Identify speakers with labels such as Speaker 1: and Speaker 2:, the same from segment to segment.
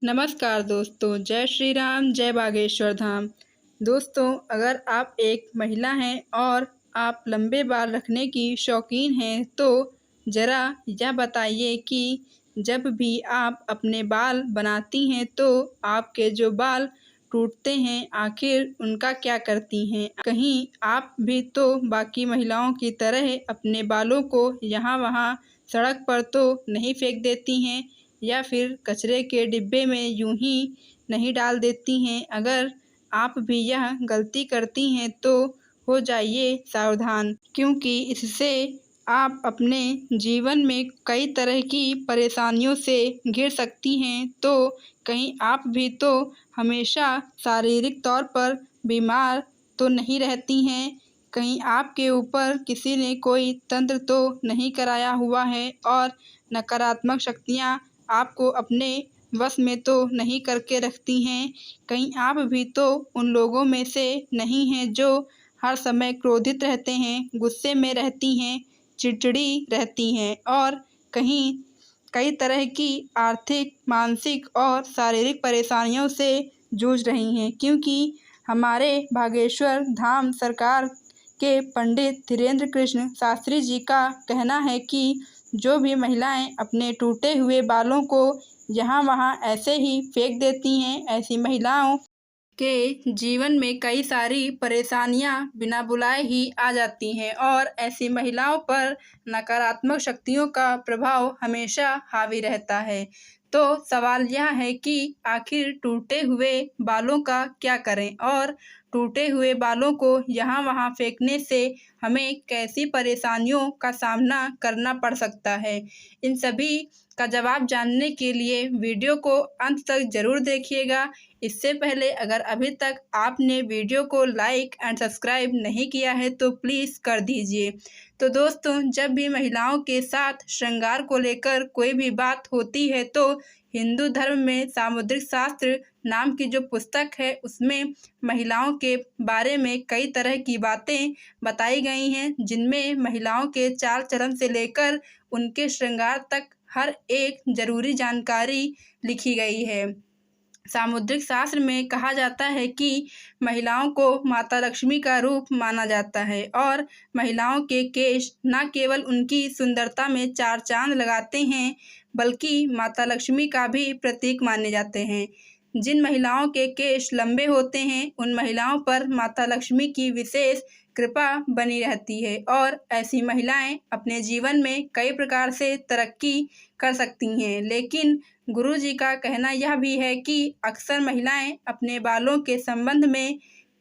Speaker 1: नमस्कार दोस्तों, जय श्री राम, जय बागेश्वर धाम। दोस्तों, अगर आप एक महिला हैं और आप लंबे बाल रखने की शौकीन हैं, तो ज़रा यह बताइए कि जब भी आप अपने बाल बनाती हैं, तो आपके जो बाल टूटते हैं, आखिर उनका क्या करती हैं? कहीं आप भी तो बाकी महिलाओं की तरह अपने बालों को यहाँ-वहाँ सड़क पर तो नहीं फेंक देती हैं? या फिर कचरे के डिब्बे में यूं ही नहीं डाल देती हैं। अगर आप भी यह गलती करती हैं तो हो जाइए सावधान, क्योंकि इससे आप अपने जीवन में कई तरह की परेशानियों से घिर सकती हैं। तो कहीं आप भी तो हमेशा शारीरिक तौर पर बीमार तो नहीं रहती हैं? कहीं आपके ऊपर किसी ने कोई तंत्र तो नहीं कराया हुआ है और नकारात्मक शक्तियाँ आपको अपने वश में तो नहीं करके रखती हैं? कहीं आप भी तो उन लोगों में से नहीं हैं जो हर समय क्रोधित रहते हैं, गुस्से में रहती हैं, चिड़चिड़ी रहती हैं और कहीं कई तरह की आर्थिक, मानसिक और शारीरिक परेशानियों से जूझ रही हैं, क्योंकि हमारे बागेश्वर धाम सरकार के पंडित धीरेन्द्र कृष्ण शास्त्री जी का कहना है कि जो भी महिलाएं अपने टूटे हुए बालों को यहाँ-वहाँ ऐसे ही फेंक देती हैं, ऐसी महिलाओं के जीवन में कई सारी परेशानियां बिना बुलाए ही आ जाती हैं और ऐसी महिलाओं पर नकारात्मक शक्तियों का प्रभाव हमेशा हावी रहता है। तो सवाल यह है कि आखिर टूटे हुए बालों का क्या करें और टूटे हुए बालों को यहाँ-वहाँ फेंकने से हमें कैसी परेशानियों का सामना करना पड़ सकता है। इन सभी का जवाब जानने के लिए वीडियो को अंत तक ज़रूर देखिएगा। इससे पहले अगर अभी तक आपने वीडियो को लाइक एंड सब्सक्राइब नहीं किया है तो प्लीज़ कर दीजिए। तो दोस्तों, जब भी महिलाओं के साथ श्रृंगार को लेकर कोई भी बात होती है तो हिंदू धर्म में सामुद्रिक शास्त्र नाम की जो पुस्तक है उसमें महिलाओं के बारे में कई तरह की बातें बताई गई हैं, जिनमें महिलाओं के चाल चलन से लेकर उनके श्रृंगार तक हर एक ज़रूरी जानकारी लिखी गई है। सामुद्रिक शास्त्र में कहा जाता है कि महिलाओं को माता लक्ष्मी का रूप माना जाता है और महिलाओं के केश न केवल उनकी सुंदरता में चार चांद लगाते हैं, बल्कि माता लक्ष्मी का भी प्रतीक माने जाते हैं। जिन महिलाओं के केश लंबे होते हैं, उन महिलाओं पर माता लक्ष्मी की विशेष कृपा बनी रहती है और ऐसी महिलाएं अपने जीवन में कई प्रकार से तरक्की कर सकती हैं। लेकिन गुरुजी का कहना यह भी है कि अक्सर महिलाएं अपने बालों के संबंध में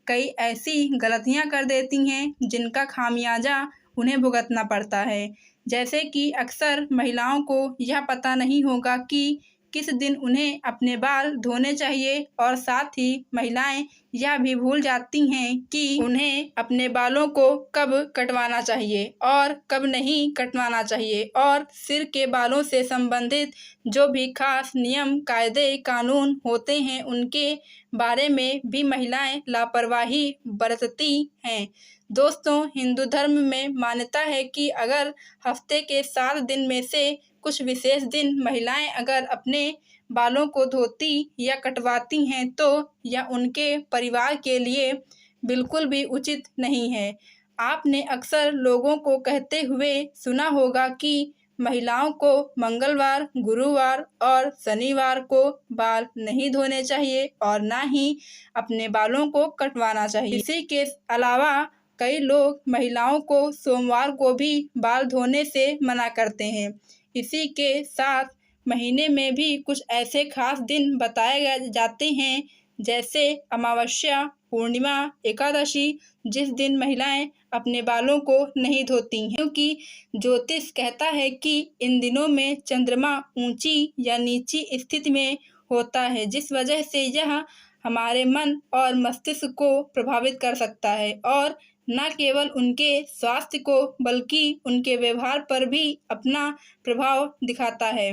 Speaker 1: कई ऐसी गलतियां कर देती हैं, जिनका खामियाजा उन्हें भुगतना पड़ता है। जैसे कि अक्सर महिलाओं को यह पता नहीं होगा कि किस दिन उन्हें अपने बाल धोने चाहिए और साथ ही महिलाएं यह भी भूल जाती हैं कि उन्हें अपने बालों को कब कटवाना चाहिए और कब नहीं कटवाना चाहिए और सिर के बालों से संबंधित जो भी खास नियम, कायदे, कानून होते हैं, उनके बारे में भी महिलाएं लापरवाही बरतती हैं। दोस्तों, हिंदू धर्म में मान्यता है कि अगर हफ्ते के 7 दिन में से कुछ विशेष दिन महिलाएं अगर अपने बालों को धोती या कटवाती हैं तो यह उनके परिवार के लिए बिल्कुल भी उचित नहीं है। आपने अक्सर लोगों को कहते हुए सुना होगा कि महिलाओं को मंगलवार, गुरुवार और शनिवार को बाल नहीं धोने चाहिए और ना ही अपने बालों को कटवाना चाहिए। इसी के अलावा कई लोग महिलाओं को सोमवार को भी बाल धोने से मना करते हैं। इसी के साथ महीने में भी कुछ ऐसे खास दिन बताए जाते हैं, जैसे अमावस्या, पूर्णिमा, एकादशी, जिस दिन महिलाएं अपने बालों को नहीं धोती हैं, क्योंकि ज्योतिष कहता है कि इन दिनों में चंद्रमा ऊंची या नीची स्थिति में होता है, जिस वजह से यह हमारे मन और मस्तिष्क को प्रभावित कर सकता है और न केवल उनके स्वास्थ्य को बल्कि उनके व्यवहार पर भी अपना प्रभाव दिखाता है।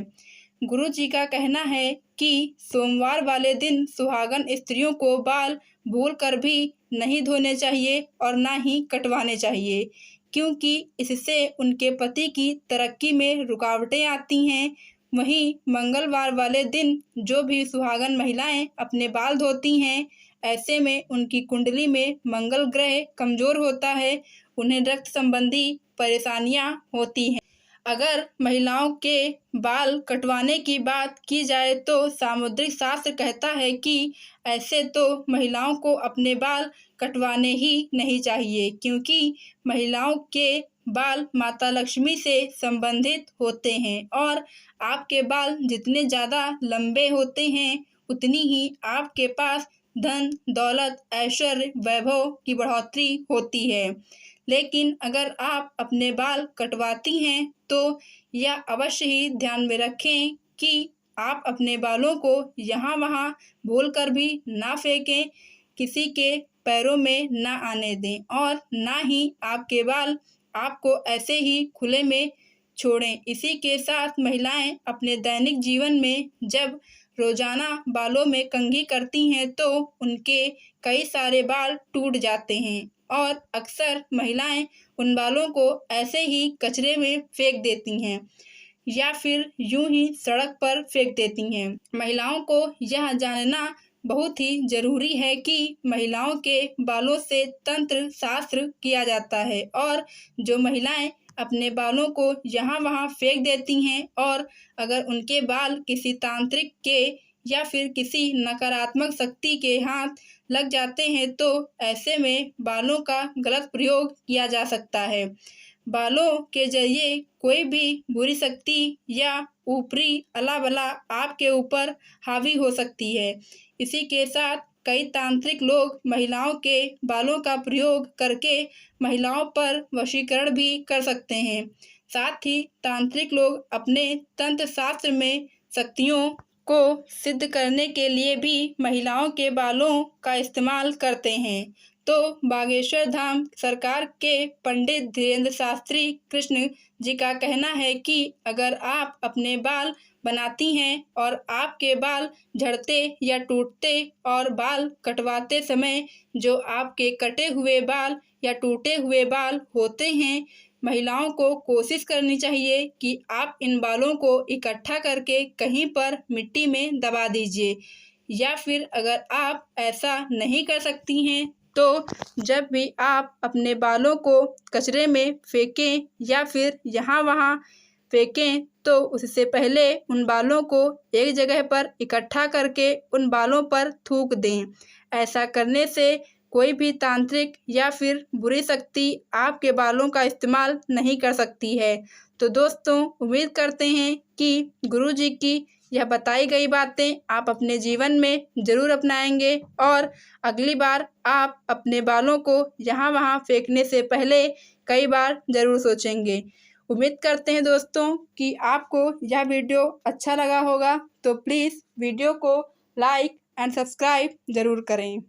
Speaker 1: गुरु जी का कहना है कि सोमवार वाले दिन सुहागन स्त्रियों को बाल भूलकर भी नहीं धोने चाहिए और ना ही कटवाने चाहिए, क्योंकि इससे उनके पति की तरक्की में रुकावटें आती हैं, वहीं मंगलवार वाले दिन जो भी सुहागन महिलाएं अपने बाल धोती हैं, ऐसे में उनकी कुंडली में मंगल ग्रह कमजोर होता है, उन्हें रक्त संबंधी परेशानियां होती हैं। अगर महिलाओं के बाल कटवाने की बात की जाए तो सामुद्रिक शास्त्र कहता है कि ऐसे तो महिलाओं को अपने बाल कटवाने ही नहीं चाहिए, क्योंकि महिलाओं के बाल माता लक्ष्मी से संबंधित होते हैं और आपके बाल जितने ज़्यादा लंबे होते हैं उतनी ही आपके पास धन दौलत ऐश्वर्य वैभव की बढ़ोतरी होती है। लेकिन अगर आप अपने बाल कटवाती हैं तो यह अवश्य ही ध्यान में रखें कि आप अपने बालों को यहाँ वहाँ भूलकर भी ना फेंकें, किसी के पैरों में ना आने दें और ना ही आपके बाल आपको ऐसे ही खुले में छोड़ें। इसी के साथ महिलाएं अपने दैनिक जीवन में जब रोजाना बालों में कंघी करती हैं तो उनके कई सारे बाल टूट जाते हैं और अक्सर महिलाएं उन बालों को ऐसे ही कचरे में फेंक देती हैं या फिर यूं ही सड़क पर फेंक देती हैं। महिलाओं को यह जानना बहुत ही जरूरी है कि महिलाओं के बालों से तंत्र शास्त्र किया जाता है और जो महिलाएं अपने बालों को यहाँ वहाँ फेंक देती हैं और अगर उनके बाल किसी तांत्रिक के या फिर किसी नकारात्मक शक्ति के हाथ लग जाते हैं तो ऐसे में बालों का गलत प्रयोग किया जा सकता है। बालों के जरिए कोई भी बुरी शक्ति या ऊपरी अला बला आपके ऊपर हावी हो सकती है। इसी के साथ कई तांत्रिक लोग महिलाओं के बालों का प्रयोग करके महिलाओं पर वशीकरण भी कर सकते हैं। साथ ही तांत्रिक लोग अपने तंत्र शास्त्र में शक्तियों को सिद्ध करने के लिए भी महिलाओं के बालों का इस्तेमाल करते हैं। तो बागेश्वर धाम सरकार के पंडित धीरेन्द्र शास्त्री कृष्ण जी का कहना है कि अगर आप अपने बाल बनाती हैं और आपके बाल झड़ते या टूटते और बाल कटवाते समय जो आपके कटे हुए बाल या टूटे हुए बाल होते हैं, महिलाओं को कोशिश करनी चाहिए कि आप इन बालों को इकट्ठा करके कहीं पर मिट्टी में दबा दीजिए या फिर अगर आप ऐसा नहीं कर सकती हैं तो जब भी आप अपने बालों को कचरे में फेंकें या फिर यहाँ वहाँ फेंकें तो उससे पहले उन बालों को एक जगह पर इकट्ठा करके उन बालों पर थूक दें। ऐसा करने से कोई भी तांत्रिक या फिर बुरी शक्ति आपके बालों का इस्तेमाल नहीं कर सकती है। तो दोस्तों, उम्मीद करते हैं कि गुरुजी की यह बताई गई बातें आप अपने जीवन में ज़रूर अपनाएंगे और अगली बार आप अपने बालों को यहाँ वहाँ फेंकने से पहले कई बार ज़रूर सोचेंगे। उम्मीद करते हैं दोस्तों कि आपको यह वीडियो अच्छा लगा होगा, तो प्लीज़ वीडियो को लाइक एंड सब्सक्राइब ज़रूर करें।